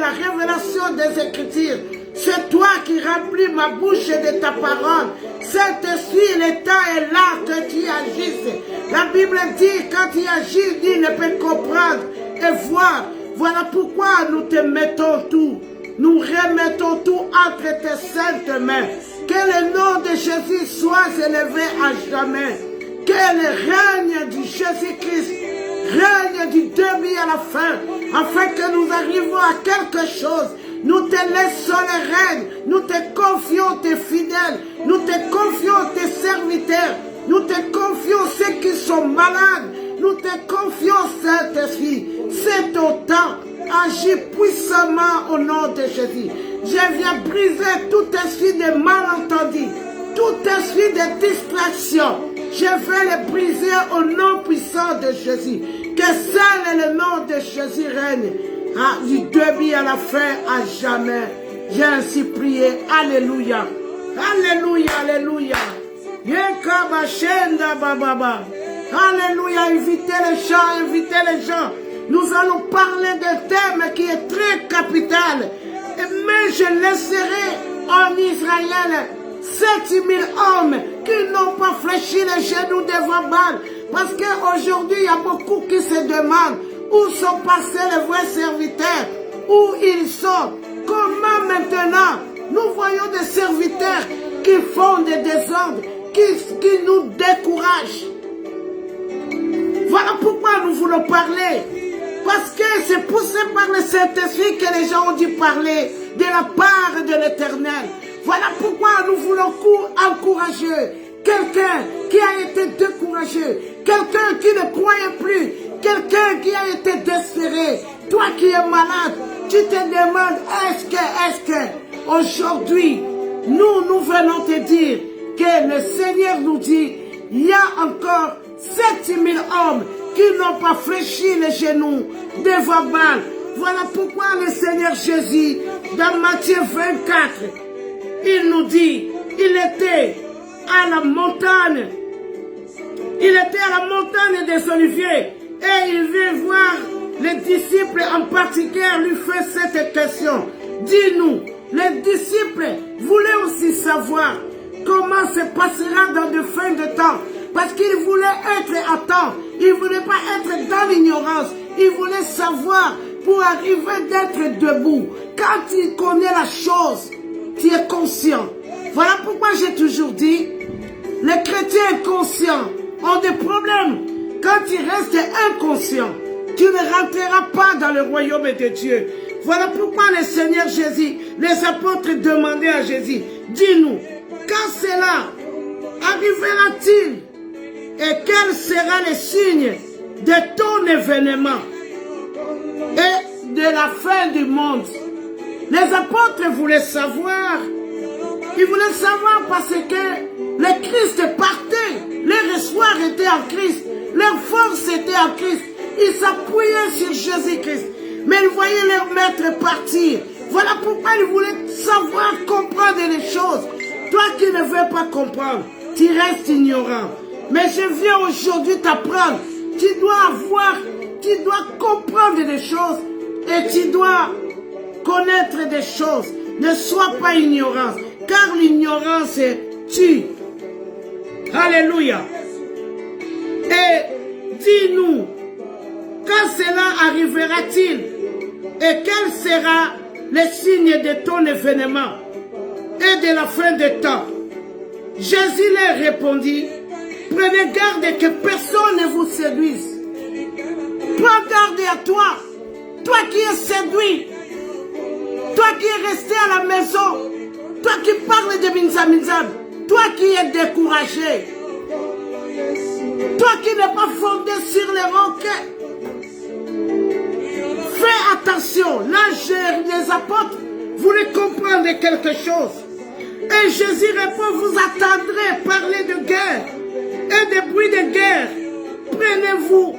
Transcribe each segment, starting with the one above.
la révélation des Écritures. C'est toi qui remplis ma bouche de ta parole. Saint-Esprit, le temps est là que tu agisses. La Bible dit, quand tu agis, il ne peut comprendre et voir. Voilà pourquoi nous te mettons tout. Nous remettons tout entre tes saintes mains. Que le nom de Jésus soit élevé à jamais. Que le règne du Jésus-Christ règne du début à la fin, afin que nous arrivions à quelque chose. Nous te laissons le règne, nous te confions tes fidèles, nous te confions tes serviteurs, nous te confions ceux qui sont malades, nous te confions Saint-Esprit. C'est ton temps, agis puissamment au nom de Jésus. Je viens briser tout esprit de malentendu, tout esprit de distraction. Je vais le briser au nom puissant de Jésus. Que seul le nom de Jésus règne du début à la fin, à jamais. J'ai ainsi prié. Alléluia. Alléluia, alléluia. Alléluia. Invitez les gens. Nous allons parler d'un thème qui est très capital. Mais je laisserai en Israël 7000 hommes qui n'ont pas fléchi les genoux devant Baal. Parce qu'aujourd'hui, il y a beaucoup qui se demandent où sont passés les vrais serviteurs, où ils sont. Comment maintenant nous voyons des serviteurs qui font des désordres, qui nous découragent. Voilà pourquoi nous voulons parler. Parce que c'est poussé par le Saint-Esprit que les gens ont dû parler de la part de l'Éternel. Voilà pourquoi nous voulons encourager quelqu'un qui a été découragé, quelqu'un qui ne croyait plus, quelqu'un qui a été désespéré. Toi qui es malade, tu te demandes, est-ce que aujourd'hui, nous venons te dire que le Seigneur nous dit, il y a encore 7000 hommes qui n'ont pas fléchi les genoux devant Baal. Voilà pourquoi le Seigneur Jésus, dans Matthieu 24, il nous dit, il était à la montagne des Oliviers et il veut voir les disciples en particulier lui faire cette question. Dis-nous, les disciples voulaient aussi savoir comment se passera dans de fins de temps. Parce qu'ils voulaient être à temps. Ils ne voulaient pas être dans l'ignorance. Ils voulaient savoir pour arriver d'être debout. Quand tu connais la chose, tu es conscient. Voilà pourquoi j'ai toujours dit, les chrétiens inconscients ont des problèmes. Quand tu restes inconscient, tu ne rentreras pas dans le royaume de Dieu. Voilà pourquoi le Seigneur Jésus, les apôtres demandaient à Jésus, dis-nous, quand cela arrivera-t-il et quel sera le signe de ton événement et de la fin du monde? Les apôtres voulaient savoir. Ils voulaient savoir parce que le Christ partait. Leur espoir était en Christ. Leur force était en Christ. Ils s'appuyaient sur Jésus-Christ. Mais ils voyaient leur maître partir. Voilà pourquoi ils voulaient savoir, comprendre les choses. Toi qui ne veux pas comprendre, tu restes ignorant. Mais je viens aujourd'hui t'apprendre. Tu dois comprendre des choses et tu dois connaître des choses. Ne sois pas ignorant, car l'ignorance tue. Alléluia. Et dis-nous, quand cela arrivera-t-il et quel sera le signe de ton événement et de la fin des temps? Jésus leur répondit, prenez garde que personne ne vous séduise. Prends garde à toi, toi qui es séduit, toi qui es resté à la maison, toi qui parles de Minzam, toi qui es découragé, toi qui n'es pas fondé sur les roquets. Fais attention, là les apôtres voulaient comprendre quelque chose. Et Jésus répond, vous attendrez parler de guerre et de bruit de guerre. Prenez-vous,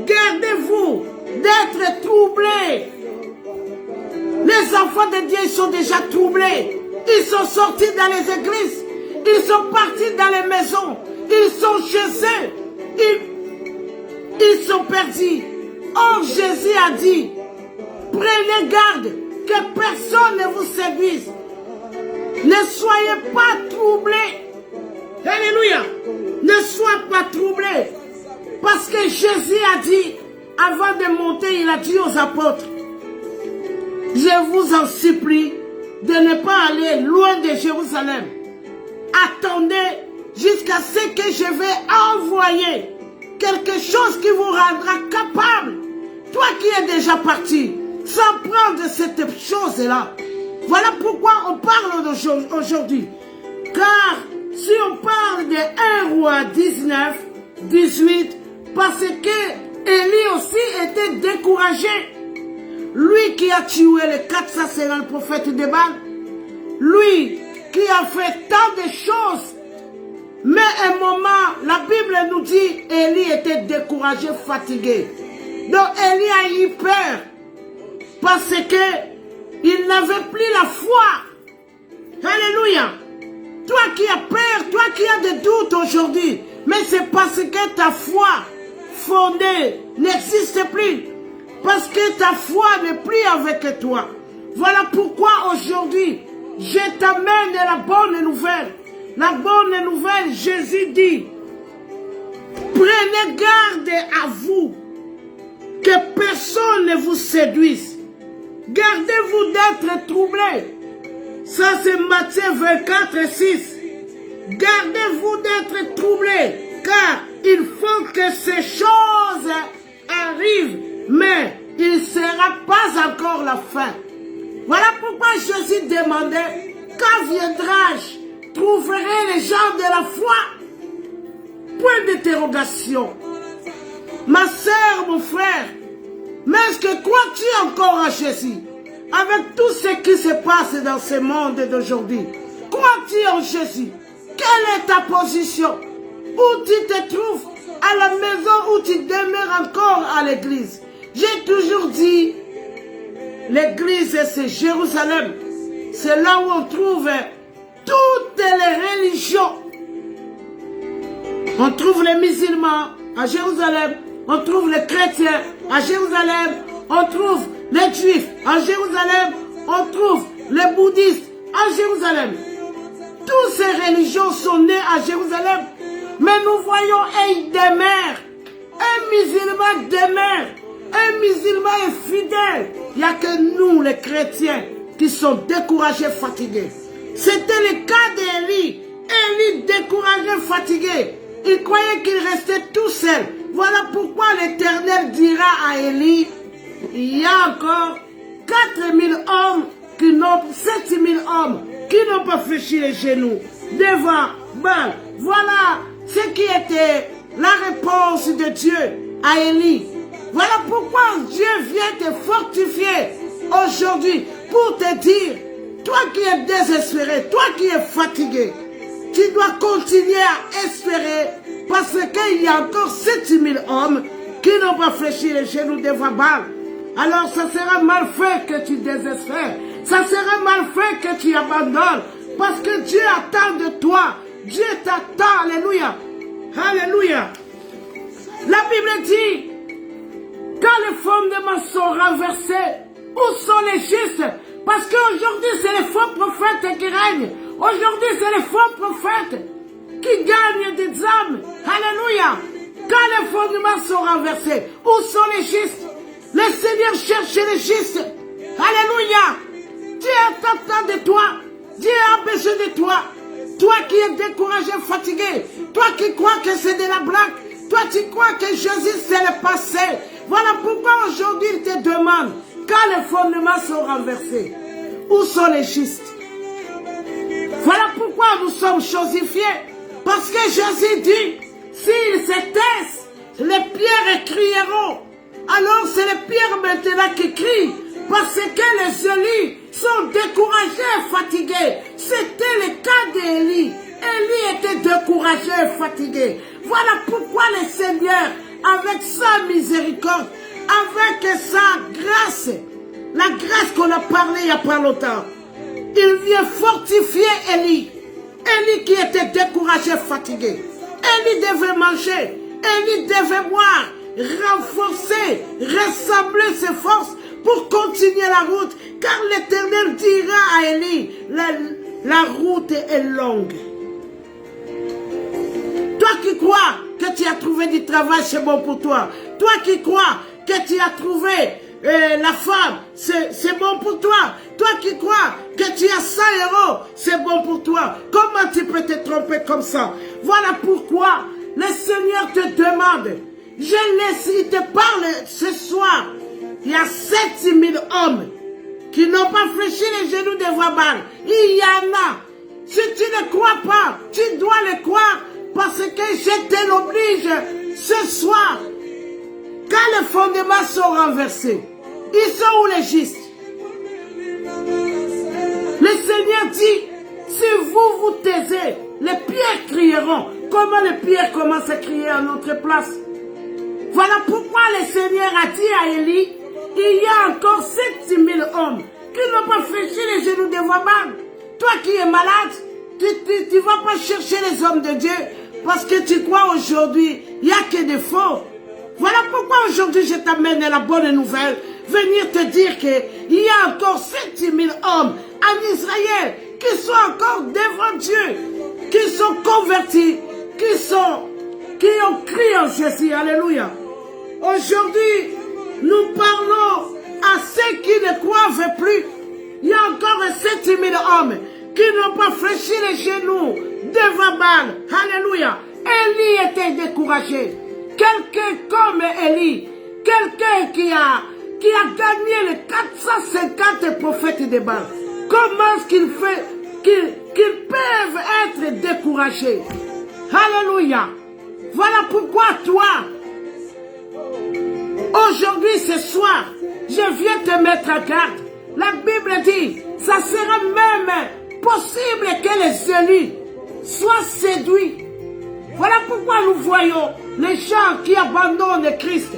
gardez-vous d'être troublés. Les enfants de Dieu ils sont déjà troublés. Ils sont sortis dans les églises. Ils sont partis dans les maisons. Ils sont chez eux. Ils sont perdus. Or Jésus a dit, prenez garde que personne ne vous séduise. Ne soyez pas troublés. Alléluia. Ne sois pas troublés. Parce que Jésus a dit, avant de monter, il a dit aux apôtres, je vous en supplie de ne pas aller loin de Jérusalem. Attendez jusqu'à ce que je vais envoyer quelque chose qui vous rendra capable. Toi qui es déjà parti, sans prendre cette chose-là. Voilà pourquoi on parle aujourd'hui. Car si on parle de 1 roi 19, 18, parce que Élie aussi était découragé. Lui qui a tué les 450 prophètes de Baal, lui qui a fait tant de choses. Mais à un moment, la Bible nous dit, Élie était découragé, fatigué. Donc Élie a eu peur. Parce que il n'avait plus la foi. Alléluia. Toi qui as peur, toi qui as des doutes aujourd'hui, mais c'est parce que ta foi fondée n'existe plus. Parce que ta foi n'est plus avec toi. Voilà pourquoi aujourd'hui, je t'amène la bonne nouvelle. La bonne nouvelle, Jésus dit, prenez garde à vous, que personne ne vous séduise. Gardez-vous d'être troublés. Ça c'est Matthieu 24, 6. Gardez-vous d'être troublés, car il faut que ces choses arrivent, mais il ne sera pas encore la fin. Voilà pourquoi Jésus demandait, quand viendrai-je, trouverai les gens de la foi? Point d'interrogation. Ma sœur, mon frère, mais est-ce que crois-tu encore à Jésus? Avec tout ce qui se passe dans ce monde d'aujourd'hui, crois-tu en Jésus? Quelle est ta position? Où tu te trouves? À la maison où tu demeures encore à l'église? J'ai toujours dit, l'église c'est Jérusalem. C'est là où on trouve toutes les religions. On trouve les musulmans à Jérusalem. On trouve les chrétiens à Jérusalem. On trouve les juifs à Jérusalem. On trouve les bouddhistes à Jérusalem. Toutes ces religions sont nées à Jérusalem. Mais nous voyons un demeure. Un musulman demeure. Un musulman est fidèle. Il n'y a que nous, les chrétiens, qui sont découragés, fatigués. C'était le cas d'Élie. Élie découragé, fatigué. Il croyait qu'il restait tout seul. Voilà pourquoi l'Éternel dira à Élie, il y a encore 4000 hommes, 7000 hommes qui n'ont pas fléchi les genoux devant Baal. Voilà ce qui était la réponse de Dieu à Élie. Voilà pourquoi Dieu vient te fortifier aujourd'hui pour te dire, toi qui es désespéré, toi qui es fatigué, tu dois continuer à espérer parce qu'il y a encore 7000 hommes qui n'ont pas fléchi les genoux devant Baal. Alors ça sera mal fait que tu désespères. Ça sera mal fait que tu abandonnes. Parce que Dieu attend de toi. Dieu t'attend. Alléluia. Alléluia. La Bible dit, quand les fondements sont renversés, où sont les justes? Parce qu'aujourd'hui, c'est les faux prophètes qui règnent. Aujourd'hui, c'est les faux prophètes qui gagnent des âmes. Alléluia. Quand les fondements sont renversés, où sont les justes? Le Seigneur cherche les justes. Alléluia. Dieu attend de toi. Dieu a besoin de toi. Toi qui es découragé, fatigué. Toi qui crois que c'est de la blague. Toi qui crois que Jésus c'est le passé. Voilà pourquoi aujourd'hui il te demande, quand les fondements sont renversés, où sont les justes? Voilà pourquoi nous sommes chosifiés. Parce que Jésus dit, s'ils se taisent, les pierres crieront. Alors c'est les pierres maintenant qui crient. Parce que les élus sont découragés et fatigués. C'était le cas d'Élie. Élie était découragé et fatigué. Voilà pourquoi le Seigneur, avec sa miséricorde, avec sa grâce, la grâce qu'on a parlé il n'y a pas longtemps, il vient fortifier Élie. Élie qui était découragé et fatigué. Élie devait manger. Élie devait boire, renforcer, rassembler ses forces pour continuer la route, car l'Éternel dira à Élie, la route est longue. Toi qui crois que tu as trouvé du travail, c'est bon pour toi. Toi qui crois que tu as trouvé la femme, c'est bon pour toi. Toi qui crois que tu as 100 €, c'est bon pour toi. Comment tu peux te tromper comme ça? Voilà pourquoi le Seigneur te demande, il te parle ce soir. Il y a 7000 hommes qui n'ont pas fléchi les genoux devant Baal. Il y en a. Si tu ne crois pas, tu dois le croire parce que je te l'oblige ce soir. Quand les fondements sont renversés, ils sont où les justes? Le Seigneur dit, si vous vous taisez, les pierres crieront. Comment les pierres commencent à crier à notre place? Voilà pourquoi le Seigneur a dit à Élie, il y a encore 7000 hommes qui n'ont pas fléchi les genoux devant Baal. Toi qui es malade, tu ne vas pas chercher les hommes de Dieu parce que tu crois aujourd'hui, il n'y a que des faux. Voilà pourquoi aujourd'hui je t'amène la bonne nouvelle, venir te dire qu'il y a encore 7000 hommes en Israël qui sont encore devant Dieu, qui sont convertis, qui ont crié en Jésus. Alléluia. Aujourd'hui, nous parlons à ceux qui ne croient plus. Il y a encore 7000 hommes qui n'ont pas fléchi les genoux devant Baal. Alléluia. Élie était découragé. Quelqu'un comme Élie, quelqu'un qui a gagné les 450 prophètes de Baal. Comment est-ce qu'ils peuvent être découragés? Alléluia. Voilà pourquoi toi, aujourd'hui, ce soir, je viens te mettre en garde. La Bible dit, ça sera même possible que les élus soient séduits. Voilà pourquoi nous voyons les gens qui abandonnent Christ.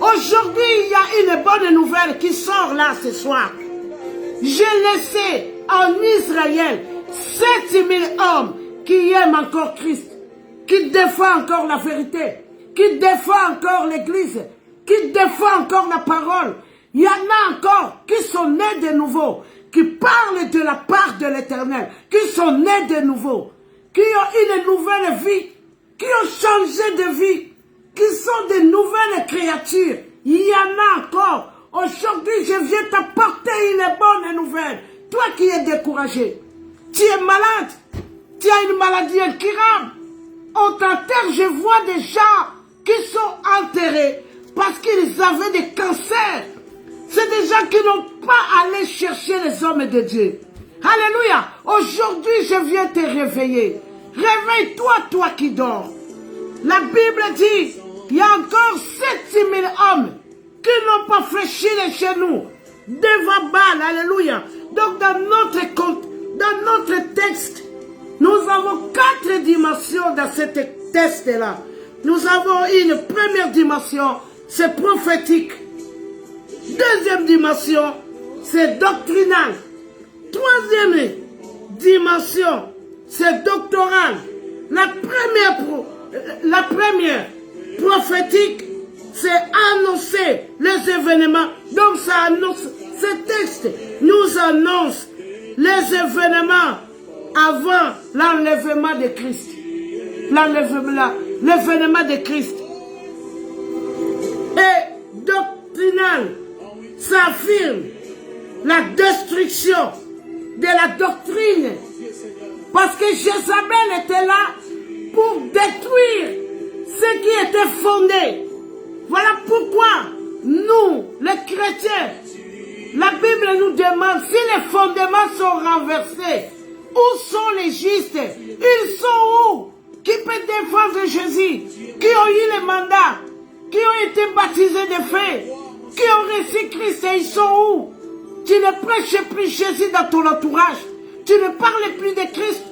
Aujourd'hui, il y a une bonne nouvelle qui sort là ce soir. J'ai laissé en Israël 7000 hommes qui aiment encore Christ, qui défendent encore la vérité, qui défendent encore l'Église, qui défendent encore la parole. Il y en a encore qui sont nés de nouveau, qui parlent de la part de l'Éternel, qui sont nés de nouveau, qui ont une nouvelle vie, qui ont changé de vie, qui sont de nouvelles créatures. Il y en a encore. Aujourd'hui, je viens t'apporter une bonne nouvelle. Toi qui es découragé, tu es malade, tu as une maladie incurable. On t'enterre, je vois des gens qui sont enterrés parce qu'ils avaient des cancers. C'est des gens qui n'ont pas allé chercher les hommes de Dieu. Alléluia. Aujourd'hui, je viens te réveiller. Réveille-toi, toi qui dors. La Bible dit, il y a encore 7000 hommes qui n'ont pas fléchi les genoux devant Baal. Alléluia. Donc dans notre texte, nous avons 4 dimensions dans ce texte-là. Nous avons une première dimension, c'est prophétique. Deuxième dimension, c'est doctrinal. Troisième dimension, c'est doctoral. La première prophétique, c'est annoncer les événements. Donc ça annonce, ce texte nous annonce les événements avant l'enlèvement de Christ. L'événement de Christ. Et doctrinal, ça affirme la destruction de la doctrine. Parce que Jézabel était là pour détruire ce qui était fondé. Voilà pourquoi nous, les chrétiens, la Bible nous demande si les fondements sont renversés. Où sont les justes? Ils sont où? Qui peut défendre Jésus? Qui ont eu le mandat? Qui ont été baptisés de feu? Qui ont reçu Christ et ils sont où? Tu ne prêches plus Jésus dans ton entourage. Tu ne parles plus de Christ.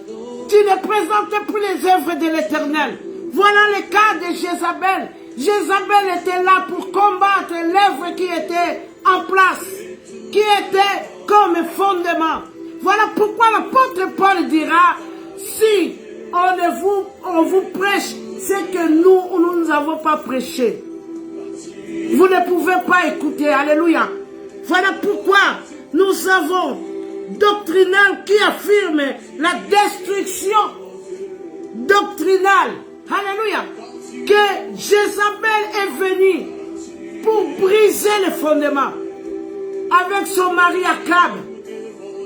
Tu ne présentes plus les œuvres de l'Éternel. Voilà le cas de Jézabel. Jézabel était là pour combattre l'œuvre qui était en place, qui était comme fondement. Voilà pourquoi l'apôtre Paul dira, si on vous prêche ce que nous n'avons pas prêché, vous ne pouvez pas écouter. Alléluia. Voilà pourquoi nous avons doctrinal qui affirme la destruction doctrinale. Alléluia. Que Jézabel est venue pour briser les fondements avec son mari Akab.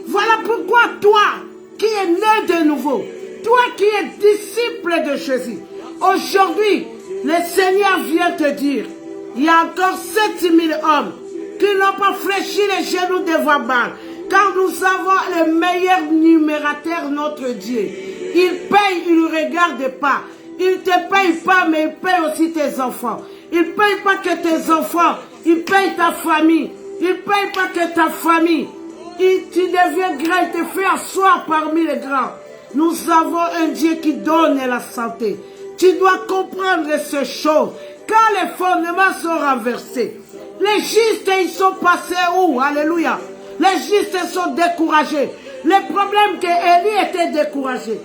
Voilà pourquoi toi qui es né de nouveau, toi qui es disciple de Jésus, aujourd'hui, le Seigneur vient te dire, il y a encore 7000 hommes qui n'ont pas fléchi les genoux devant Baal, car nous avons le meilleur numérateur, notre Dieu. Il paye, il ne regarde pas. Il ne te paye pas, mais il paye aussi tes enfants. Il ne paye pas que tes enfants, il paye ta famille. Il ne paye pas que ta famille. Tu deviens grand, il te fait asseoir parmi les grands. Nous avons un Dieu qui donne la santé. Tu dois comprendre ces choses. Quand les fondements sont renversés, les justes, ils sont passés où? Alléluia. Les justes sont découragés. Le problème que Élie était découragé.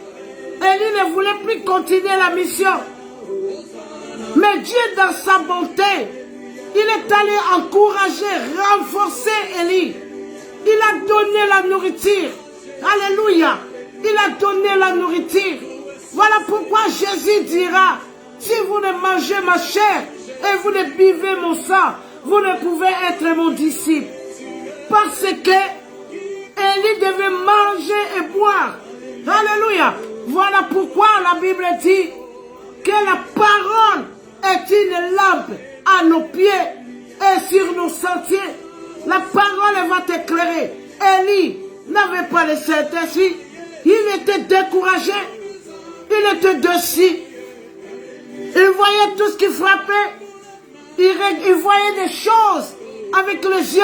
Élie ne voulait plus continuer la mission. Mais Dieu, dans sa bonté, il est allé encourager, renforcer Élie. Il a donné la nourriture. Alléluia. Il a donné la nourriture. Voilà pourquoi Jésus dira, si vous ne mangez ma chair et vous ne buvez mon sang, vous ne pouvez être mon disciple. Parce que Élie devait manger et boire. Alléluia. Voilà pourquoi la Bible dit que la parole est une lampe à nos pieds et sur nos sentiers. La parole va t'éclairer. Élie n'avait pas le Saint-Esprit. Il était découragé. Il était dessus. Il voyait tout ce qui frappait. Il voyait des choses avec les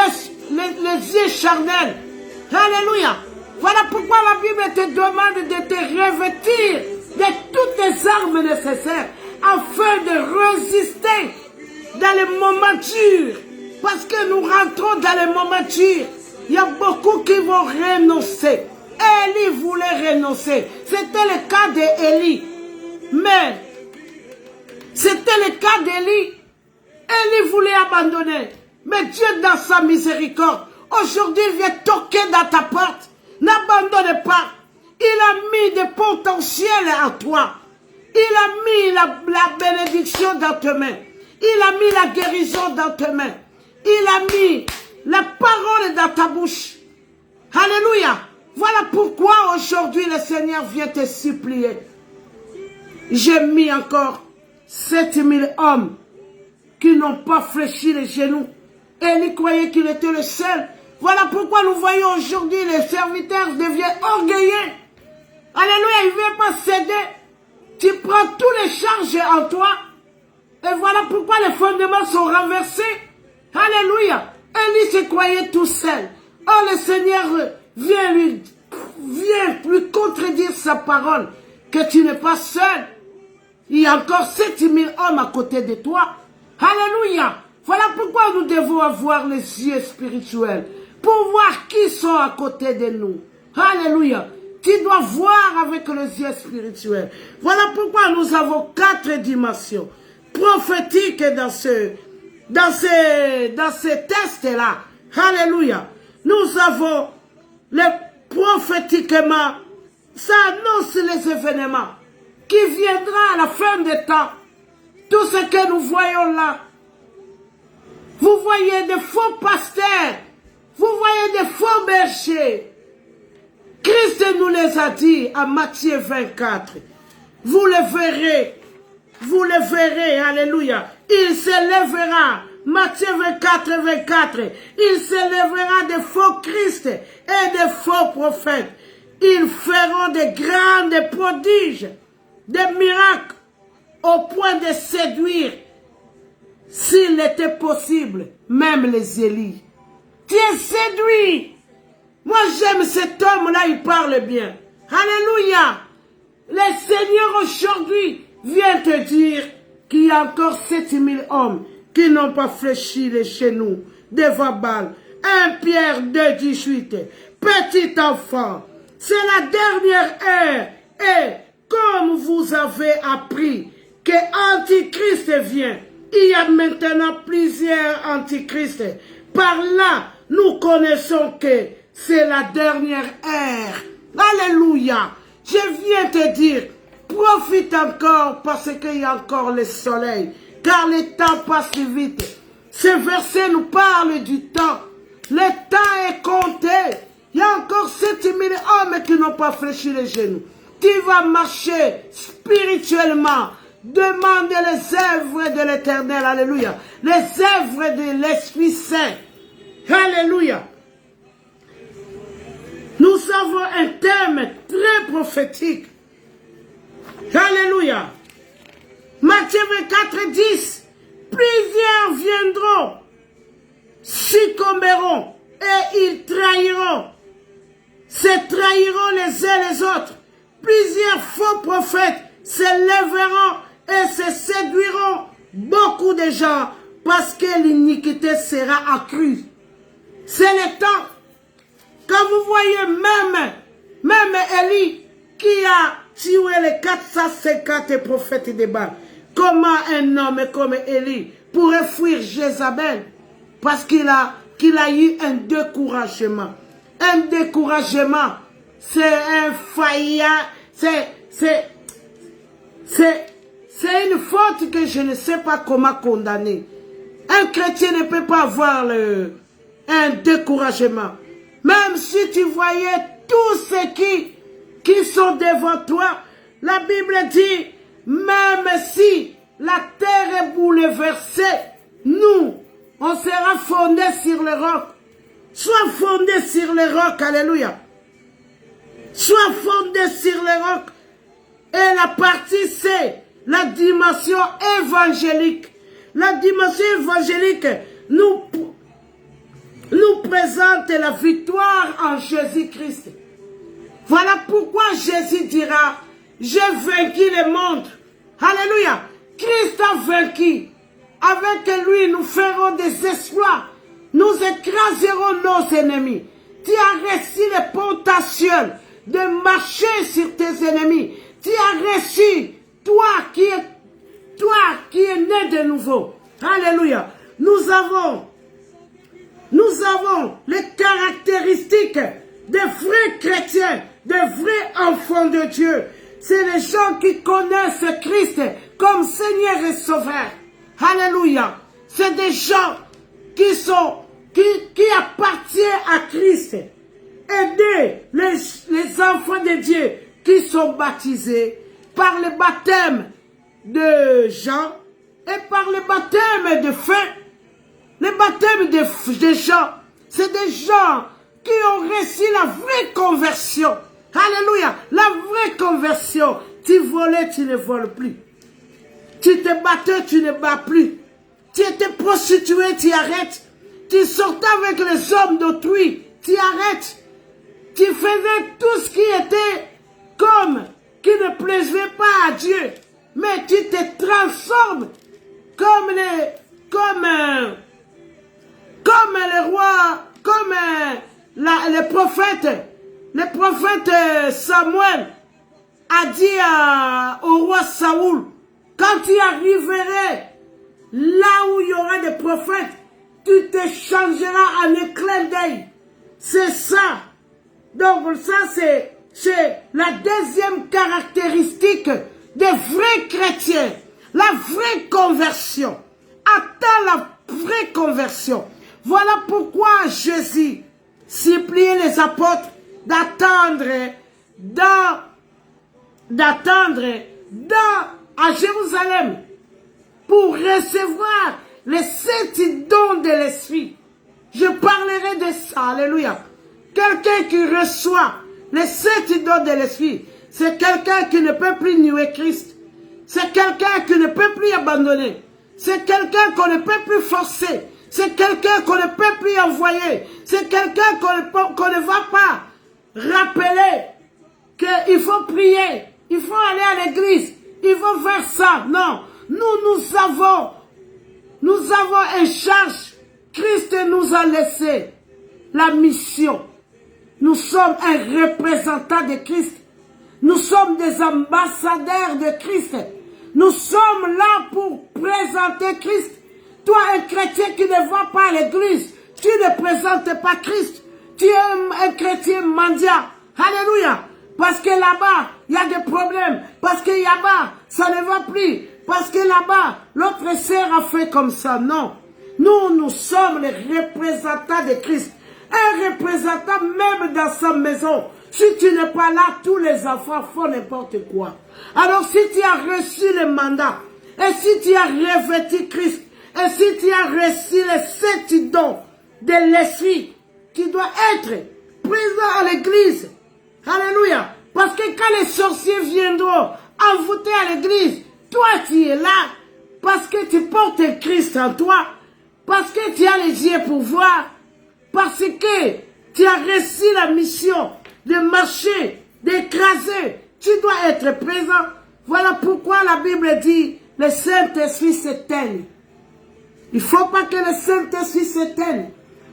yeux charnels. Alléluia. Voilà pourquoi la Bible te demande de te revêtir de toutes les armes nécessaires afin de résister dans les moments durs. Parce que nous rentrons dans les moments durs. Il y a beaucoup qui vont renoncer. Élie voulait renoncer. C'était le cas d'Élie. Mais c'était le cas d'Élie. Élie voulait abandonner. Mais Dieu, dans sa miséricorde, aujourd'hui, il vient toquer dans ta porte. N'abandonne pas. Il a mis des potentiels en toi. Il a mis la bénédiction dans tes mains. Il a mis la guérison dans tes mains. Il a mis la parole dans ta bouche. Alléluia. Voilà pourquoi aujourd'hui le Seigneur vient te supplier. J'ai mis encore 7000 hommes qui n'ont pas fléchi les genoux. Et ils croyaient qu'il était le seul. Voilà pourquoi nous voyons aujourd'hui les serviteurs deviennent orgueilleux. Alléluia, il ne veut pas céder. Tu prends tous les charges en toi. Et voilà pourquoi les fondements sont renversés. Alléluia. Élie se croyait tout seul. Oh, le Seigneur vient lui contredire sa parole. Que tu n'es pas seul. Il y a encore 7000 hommes à côté de toi. Alléluia. Voilà pourquoi nous devons avoir les yeux spirituels. Pour voir qui sont à côté de nous. Alléluia. Tu dois voir avec les yeux spirituels. Voilà pourquoi nous avons 4 dimensions prophétiques dans ce test-là. Alléluia. Nous avons prophétiquement, ça annonce les événements qui viendra à la fin des temps. Tout ce que nous voyons là. Vous voyez des faux pasteurs. Vous voyez des faux bergers. Christ nous les a dit à Matthieu 24. Vous le verrez, alléluia. Il s'élèvera, Matthieu 24, 24. Il s'élèvera des faux Christ et des faux prophètes. Ils feront des grandes prodiges, des miracles, au point de séduire, s'il était possible, même les Élis. Tu es séduit. Moi, j'aime cet homme-là, il parle bien. Alléluia. Le Seigneur aujourd'hui vient te dire qu'il y a encore 7000 hommes qui n'ont pas fléchi les genoux devant Baal. 1 Pierre 2, 18. Petit enfant, c'est la dernière heure. Et comme vous avez appris que Antichrist vient, il y a maintenant plusieurs antichrists. Par là, nous connaissons que c'est la dernière ère. Alléluia. Je viens te dire, profite encore parce qu'il y a encore le soleil, car le temps passe vite. Ce verset nous parle du temps. Le temps est compté. Il y a encore 7000 hommes qui n'ont pas fléchi les genoux. Tu vas marcher spirituellement. Demande les œuvres de l'Éternel. Alléluia. Les œuvres de l'Esprit Saint. Alléluia. Nous avons un thème très prophétique. Alléluia. Matthieu 24, 10. Plusieurs viendront, succomberont et ils trahiront. Se trahiront les uns les autres. Plusieurs faux prophètes se lèveront et se séduiront beaucoup de gens parce que l'iniquité sera accrue. C'est le temps. Quand vous voyez même Élie qui a tué les 450 prophètes de Baal, comment un homme comme Élie pourrait fuir Jézabel? Parce qu'il a eu un découragement. Un découragement, c'est un faillant, c'est une faute que je ne sais pas comment condamner. Un chrétien ne peut pas avoir un découragement. Même si tu voyais tous ceux qui sont devant toi, la Bible dit, même si la terre est bouleversée, nous, on sera fondés sur le roc. Sois fondé sur le roc, alléluia. Sois fondé sur le roc. Et la partie, c'est la dimension évangélique. La dimension évangélique nous présente la victoire en Jésus-Christ. Voilà pourquoi Jésus dira, j'ai vaincu le monde. Alléluia. Christ a vaincu. Avec lui, nous ferons des exploits. Nous écraserons nos ennemis. Tu as reçu le potentiel de marcher sur tes ennemis. Tu as reçu, toi qui es né de nouveau. Alléluia. Nous avons les caractéristiques des vrais chrétiens, des vrais enfants de Dieu. C'est les gens qui connaissent Christ comme Seigneur et Sauveur. Alléluia. C'est des gens qui appartiennent à Christ. Aider les enfants de Dieu qui sont baptisés par le baptême de Jean et par le baptême de feu. Le baptême de Jean, c'est des gens qui ont reçu la vraie conversion. Alléluia, la vraie conversion. Tu volais, tu ne voles plus. Tu te battais, tu ne bats plus. Tu étais prostitué, tu arrêtes. Tu sortais avec les hommes d'autrui, tu arrêtes. Tu faisais tout ce qui était qui ne plaisait pas à Dieu. Mais tu te transformes comme les rois, comme les prophètes. Le prophète Samuel a dit au roi Saoul, quand tu arriverais là où il y aura des prophètes, tu te changeras en un clin d'œil. C'est ça. Donc ça c'est la deuxième caractéristique des vrais chrétiens. La vraie conversion. Attends la vraie conversion. Voilà pourquoi Jésus suppliait les apôtres d'attendre à Jérusalem pour recevoir les 7 dons de l'Esprit. Je parlerai de ça, alléluia. Quelqu'un qui reçoit les 7 dons de l'Esprit, c'est quelqu'un qui ne peut plus nier Christ. C'est quelqu'un qui ne peut plus abandonner. C'est quelqu'un qu'on ne peut plus forcer. C'est quelqu'un qu'on ne peut plus envoyer. C'est quelqu'un qu'on ne va pas rappeler qu'il faut prier. Il faut aller à l'église. Il faut faire ça. Non. Nous avons une charge. Christ nous a laissé la mission. Nous sommes un représentant de Christ. Nous sommes des ambassadeurs de Christ. Nous sommes là pour présenter Christ. Toi, un chrétien qui ne va pas à l'église, tu tu ne présentes pas Christ. Tu es un chrétien mendiant. Alléluia. Parce que là-bas, il y a des problèmes. Parce que là-bas, ça ne va plus. Parce que là-bas, l'autre sœur a fait comme ça. Non. Nous sommes les représentants de Christ. Un représentant même dans sa maison. Si tu n'es pas là, tous les enfants font n'importe quoi. Alors si tu as reçu le mandat, et si tu as revêtu Christ, et si tu as reçu les 7 dons de l'esprit, tu dois être présent à l'église. Alléluia. Parce que quand les sorciers viendront envoûter à l'église, toi tu es là, parce que tu portes Christ en toi, parce que tu as les yeux pour voir, parce que tu as reçu la mission de marcher, d'écraser. Tu dois être présent. Voilà pourquoi la Bible dit, le Saint-Esprit s'éteigne. Il ne faut pas que le Saint-Esprit s'éteigne.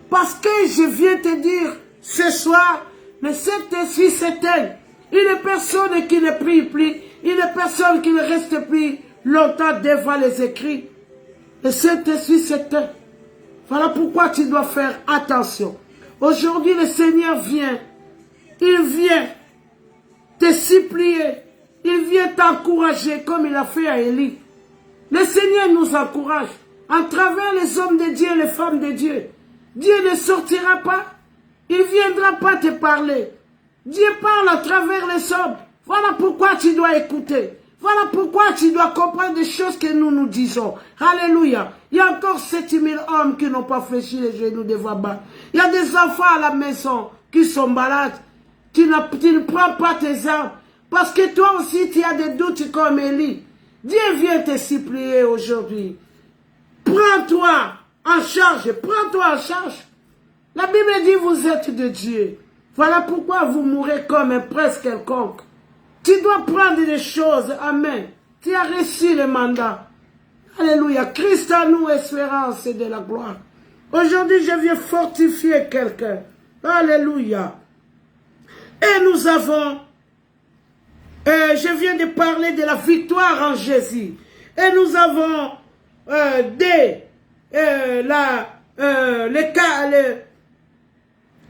Parce que je viens te dire, ce soir, le Saint-Esprit s'éteigne. Une personne qui ne prie plus, une personne qui ne reste plus longtemps devant les écrits, le Saint-Esprit s'éteint. Voilà pourquoi tu dois faire attention. Aujourd'hui, le Seigneur vient. Il vient te supplier. Il vient t'encourager comme il a fait à Élie. Le Seigneur nous encourage. À travers les hommes de Dieu et les femmes de Dieu. Dieu ne sortira pas. Il ne viendra pas te parler. Dieu parle à travers les hommes. Voilà pourquoi tu dois écouter. Voilà pourquoi tu dois comprendre des choses que nous disons. Alléluia. Il y a encore 7000 hommes qui n'ont pas fléchi les genoux devant bas. Il y a des enfants à la maison qui sont malades. Tu ne prends pas tes armes. Parce que toi aussi, tu as des doutes comme Élie. Dieu vient te supplier aujourd'hui. Prends-toi en charge. Prends-toi en charge. La Bible dit, vous êtes de Dieu. Voilà pourquoi vous mourrez comme un prince quelconque. Tu dois prendre des choses. Amen. Tu as reçu le mandat. Alléluia. Christ en nous, espérance et de la gloire. Aujourd'hui, je viens fortifier quelqu'un. Alléluia. Et nous avons, je viens de parler de la victoire en Jésus. Et nous avons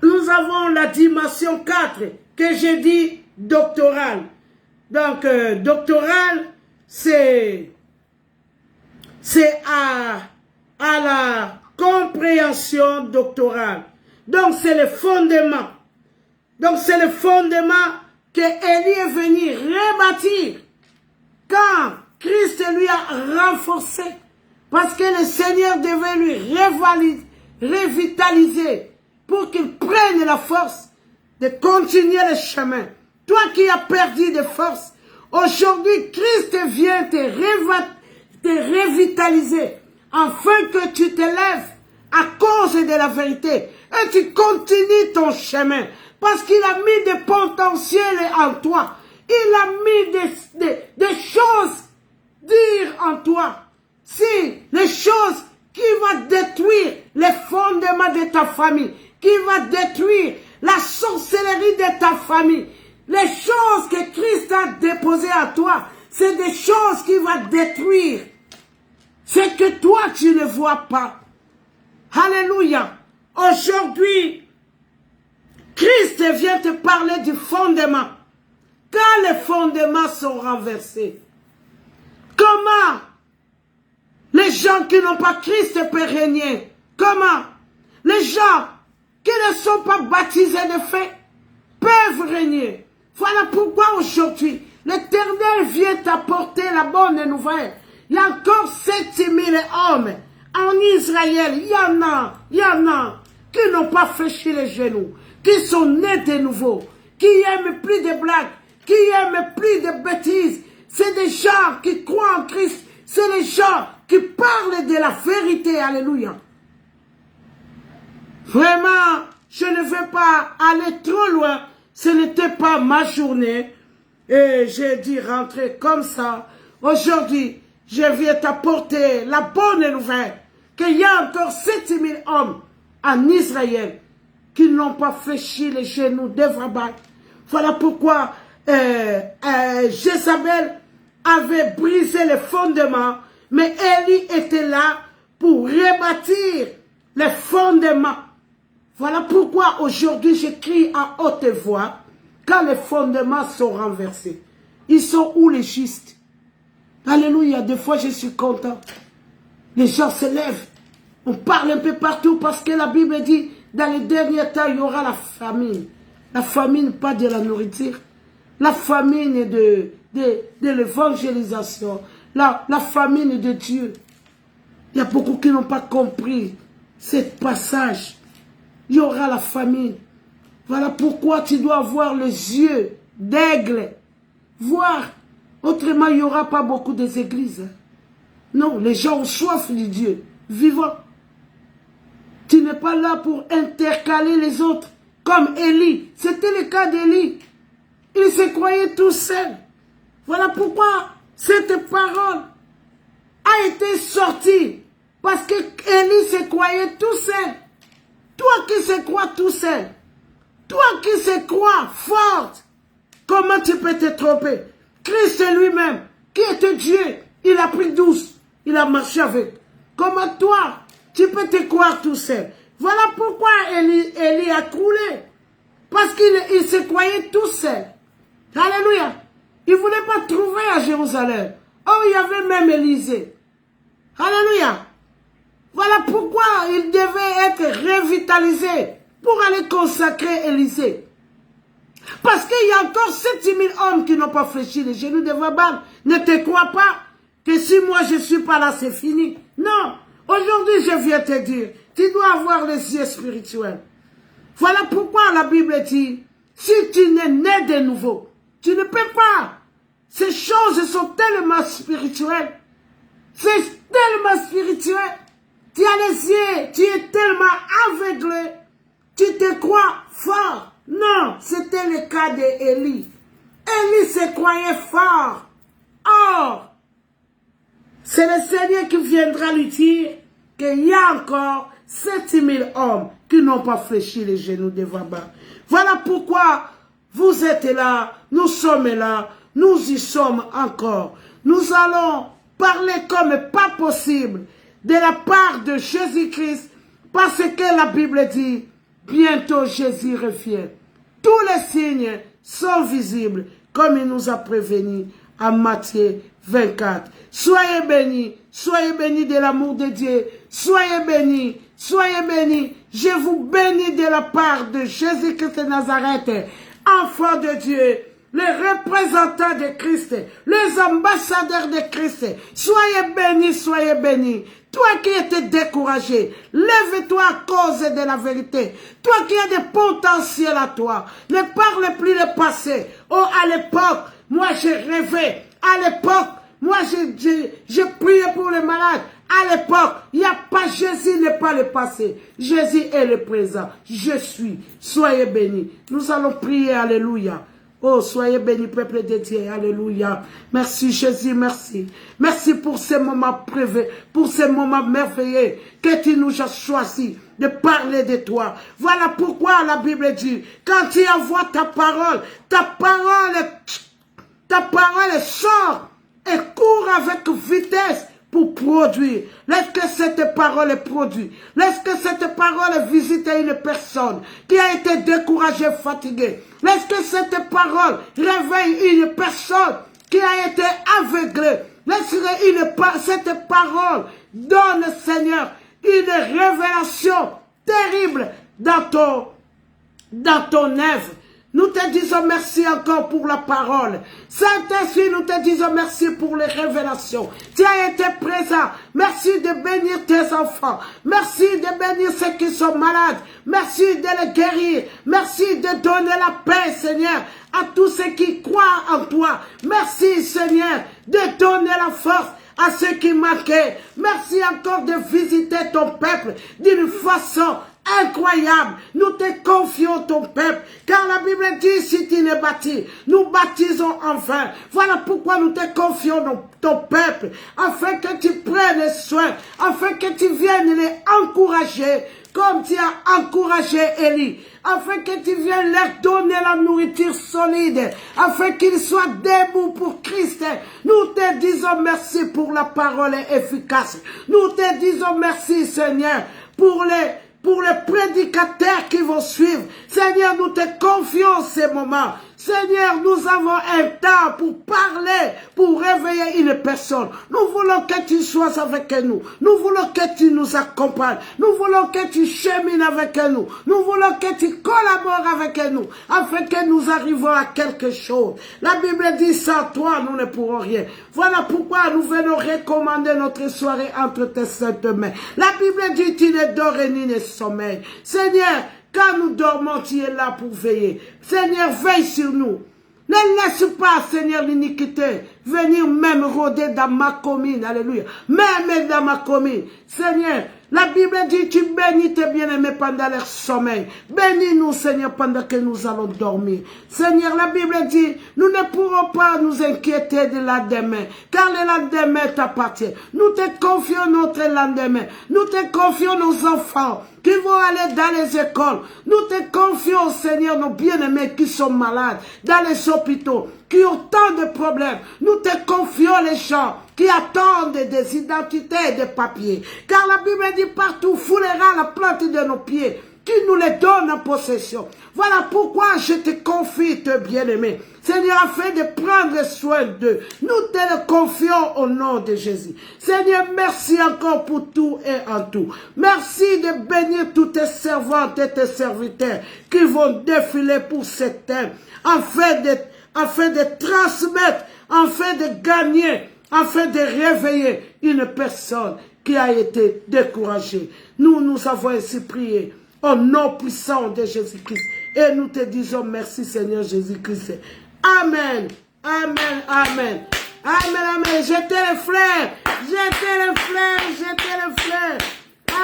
nous avons la dimension 4 que j'ai dit doctorale. Donc, doctorale, c'est à la compréhension doctorale. Donc, c'est le fondement. Donc, c'est le fondement que Élie est venu rebâtir quand Christ lui a renforcé. Parce que le Seigneur devait lui revitaliser pour qu'il prenne la force de continuer le chemin. Toi qui as perdu de force, aujourd'hui, Christ vient te revitaliser afin que tu te lèves à cause de la vérité et tu continues ton chemin. Parce qu'il a mis des potentiels en toi. Il a mis des choses dire en toi. Si les choses qui vont détruire les fondements de ta famille, qui vont détruire la sorcellerie de ta famille, les choses que Christ a déposées à toi, c'est des choses qui vont détruire ce que toi tu ne vois pas. Alléluia. Aujourd'hui, Christ vient te parler du fondement. Quand les fondements sont renversés, comment les gens qui n'ont pas Christ peuvent régner? Comment les gens qui ne sont pas baptisés de fait peuvent régner? Voilà pourquoi aujourd'hui, l'Éternel vient t'apporter la bonne nouvelle. Il y a encore 7000 hommes en Israël. Il y en a qui n'ont pas fléchi les genoux, qui sont nés de nouveau, qui aiment plus de blagues, qui aiment plus de bêtises. C'est des gens qui croient en Christ. C'est les gens qui parlent de la vérité. Alléluia. Vraiment, je ne veux pas aller trop loin. Ce n'était pas ma journée. Et j'ai dit rentrer comme ça. Aujourd'hui, je viens t'apporter la bonne nouvelle qu'il y a encore 7000 hommes en Israël qui n'ont pas fléchi les genoux devant Baal. Voilà pourquoi Jézabel avait brisé les fondements, mais Élie était là pour rebâtir les fondements Voilà pourquoi aujourd'hui je crie à haute voix quand les fondements sont renversés. Ils sont où les justes? Alléluia, des fois je suis content. Les gens se lèvent. On parle un peu partout parce que la Bible dit, dans les derniers temps, il y aura la famine. La famine, pas de la nourriture. La famine de l'évangélisation. La famine de Dieu. Il y a beaucoup qui n'ont pas compris ce passage. Il y aura la famine. Voilà pourquoi tu dois avoir les yeux d'aigle. Voir. Autrement, il n'y aura pas beaucoup d'églises. Non, les gens ont soif de Dieu. Vivant. Tu n'es pas là pour intercaler les autres. Comme Élie. C'était le cas d'Élie. Il se croyait tout seul. Voilà pourquoi cette parole a été sortie. Parce que Élie se croyait tout seul. Toi qui se crois tout seul. Toi qui se crois forte. Comment tu peux te tromper? Christ lui-même, qui était Dieu, il a pris 12. Il a marché avec. Comment toi, tu peux te croire tout seul? Voilà pourquoi Élie a coulé. Parce qu'il se croyait tout seul. Alléluia. Il ne voulait pas trouver à Jérusalem. Oh, il y avait même Élisée. Alléluia. Voilà pourquoi il devait être revitalisé pour aller consacrer Élisée. Parce qu'il y a encore 7000 hommes qui n'ont pas fléchi les genoux devant Baal. Ne te crois pas que si moi je ne suis pas là, c'est fini. Non. Aujourd'hui, je viens te dire, tu dois avoir les yeux spirituels. Voilà pourquoi la Bible dit, si tu n'es né de nouveau, tu ne peux pas. Ces choses sont tellement spirituelles. C'est tellement spirituel. Tu as les yeux, tu es tellement aveuglé. Tu te crois fort. Non, c'était le cas d'Élie. Élie se croyait fort. Or, c'est le Seigneur qui viendra lui dire qu'il y a encore 7000 hommes qui n'ont pas fléchi les genoux devant Baal. Voilà pourquoi vous êtes là, nous sommes là, nous y sommes encore. Nous allons parler comme pas possible de la part de Jésus-Christ parce que la Bible dit, bientôt Jésus revient. Tous les signes sont visibles comme il nous a prévenu en Matthieu 24. Soyez bénis de l'amour de Dieu. Soyez bénis, soyez bénis. Je vous bénis de la part de Jésus-Christ de Nazareth, enfant de Dieu, les représentants de Christ, les ambassadeurs de Christ. Soyez bénis, soyez bénis. Toi qui étais découragé, lève-toi à cause de la vérité. Toi qui as des potentiels à toi, ne parle plus le passé. Oh, à l'époque, moi j'ai rêvé. À l'époque, moi j'ai prié pour les malades. À l'époque, il n'y a pas Jésus, n'est pas le passé. Jésus est le présent. Je suis. Soyez bénis. Nous allons prier. Alléluia. Oh, soyez bénis, peuple de Dieu. Alléluia. Merci, Jésus, merci. Merci pour ces moments privés, pour ces moments merveilleux que tu nous as choisi de parler de toi. Voilà pourquoi la Bible dit, quand tu envoies ta parole sort et court avec vitesse pour produire. Laisse que cette parole produit. Laisse que cette parole visite une personne qui a été découragée, fatiguée. Laisse que cette parole réveille une personne qui a été aveuglée. Laisse que cette parole donne, Seigneur, une révélation terrible dans ton œuvre. Nous te disons merci encore pour la parole. Saint-Esprit, nous te disons merci pour les révélations. Tu as été présent. Merci de bénir tes enfants. Merci de bénir ceux qui sont malades. Merci de les guérir. Merci de donner la paix, Seigneur, à tous ceux qui croient en toi. Merci, Seigneur, de donner la force à ceux qui manquaient. Merci encore de visiter ton peuple d'une façon incroyable. Nous te confions ton peuple, car la Bible dit, si tu ne bâtis, nous baptisons en vain. Voilà pourquoi nous te confions ton peuple, afin que tu prennes soin, afin que tu viennes les encourager, comme tu as encouragé Élie, afin que tu viennes leur donner la nourriture solide, afin qu'ils soient debout pour Christ. Nous te disons merci pour la parole efficace. Nous te disons merci, Seigneur, pour pour les prédicateurs qui vont suivre. Seigneur, nous te confions ces moments. Seigneur, nous avons un temps pour parler, pour réveiller une personne. Nous voulons que tu sois avec nous. Nous voulons que tu nous accompagnes. Nous voulons que tu chemines avec nous. Nous voulons que tu collabores avec nous, afin que nous arrivions à quelque chose. La Bible dit, sans toi, nous ne pourrons rien. Voilà pourquoi nous venons recommander notre soirée entre tes saintes mains. La Bible dit, tu ne dors ni ne sommeil. Seigneur, quand nous dormons, tu es là pour veiller. Seigneur, veille sur nous. Ne laisse pas, Seigneur, l'iniquité venir même rôder dans ma commune. Alléluia. Même dans ma commune. Seigneur, la Bible dit, tu bénis tes bien-aimés pendant leur sommeil. Bénis-nous, Seigneur, pendant que nous allons dormir. Seigneur, la Bible dit, nous ne pourrons pas nous inquiéter de la lendemain, car le lendemain t'appartient. Nous te confions notre lendemain. Nous te confions nos enfants qui vont aller dans les écoles. Nous te confions, Seigneur, nos bien-aimés qui sont malades, dans les hôpitaux, qui ont tant de problèmes. Nous te confions les gens qui attendent des identités et des papiers. Car la Bible dit, partout foulera la plante de nos pieds, qui nous les donne en possession. Voilà pourquoi je te confie, tes bien-aimés, Seigneur, afin de prendre soin d'eux. Nous te le confions au nom de Jésus. Seigneur, merci encore pour tout et en tout. Merci de bénir toutes tes servantes et tes serviteurs qui vont défiler pour ce thème, afin de transmettre, afin de gagner, afin de réveiller une personne qui a été découragée. Nous avons ainsi prié au nom puissant de Jésus-Christ. Et nous te disons merci, Seigneur Jésus-Christ. Amen. Amen. Amen. Amen. Amen. Jetez les fleurs. Jetez les fleurs. Jetez les fleurs.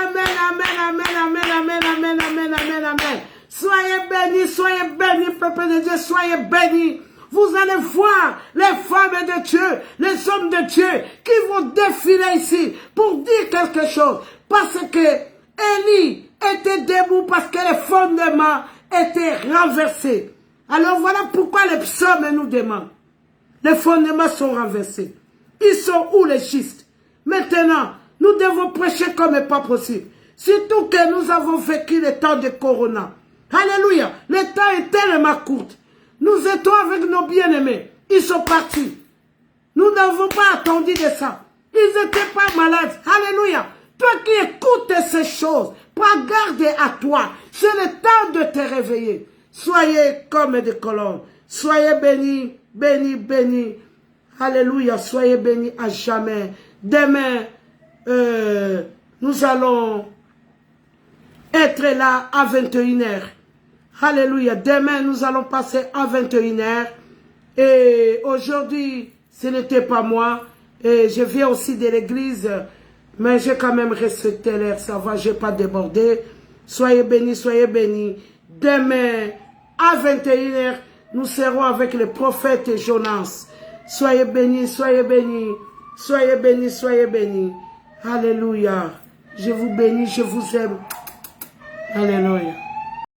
Amen. Amen. Amen. Amen. Amen. Amen. Amen. Amen. Amen. Soyez bénis, peuple de Dieu. Soyez bénis. Vous allez voir les femmes de Dieu, les hommes de Dieu qui vont défiler ici pour dire quelque chose. Parce que Élie était debout parce que les fondements étaient renversés. Alors voilà pourquoi les psaumes nous demandent. Les fondements sont renversés. Ils sont où les justes? Maintenant, nous devons prêcher comme n'est pas possible. Surtout que nous avons vécu le temps de Corona. Alléluia. Le temps est tellement court. Nous étions avec nos bien-aimés. Ils sont partis. Nous n'avons pas attendu de ça. Ils n'étaient pas malades. Alléluia. Toi qui écoutes ces choses, prends garde à toi. C'est le temps de te réveiller. Soyez comme des colonnes. Soyez bénis, bénis, bénis. Alléluia. Soyez bénis à jamais. Demain, nous allons être là à 21h. Alléluia. Demain, nous allons passer à 21h. Et aujourd'hui, ce n'était pas moi. Et je viens aussi de l'église. Mais j'ai quand même respecté l'air. Ça va, je n'ai pas débordé. Soyez bénis, soyez bénis. Demain, à 21h, nous serons avec le prophète Jonas. Soyez bénis, soyez bénis. Soyez bénis, soyez bénis. Alléluia. Je vous bénis, je vous aime. Alléluia.